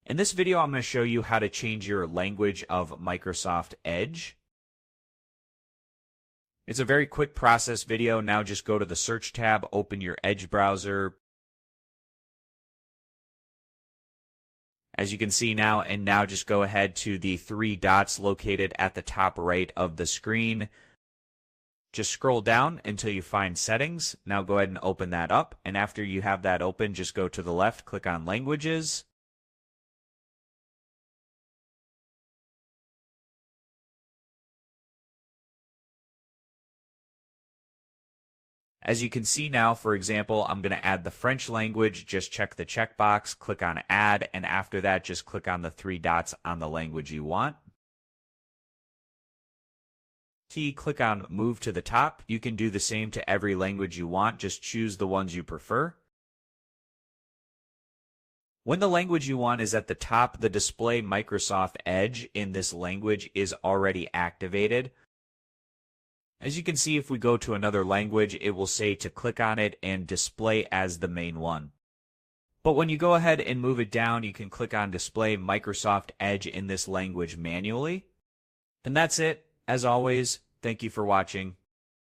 In this video, I'm going to show you how to change your language of Microsoft Edge. It's a very quick process video. Now just go to the search tab, open your Edge browser. As you can see now, and now just go ahead to the three dots located at the top right of the screen. Just scroll down until you find settings. Now go ahead and open that up. And after you have that open, just go to the left, click on languages. As you can see now, for example, I'm going to add the French language. Just check the checkbox, click on Add, and after that, just click on the three dots on the language you want. Click on Move to the top. You can do the same to every language you want. Just choose the ones you prefer. When the language you want is at the top, the display Microsoft Edge in this language is already activated. As you can see, if we go to another language, it will say to click on it and display as the main one. But when you go ahead and move it down, you can click on Display Microsoft Edge in this language manually. And that's it. As always, thank you for watching.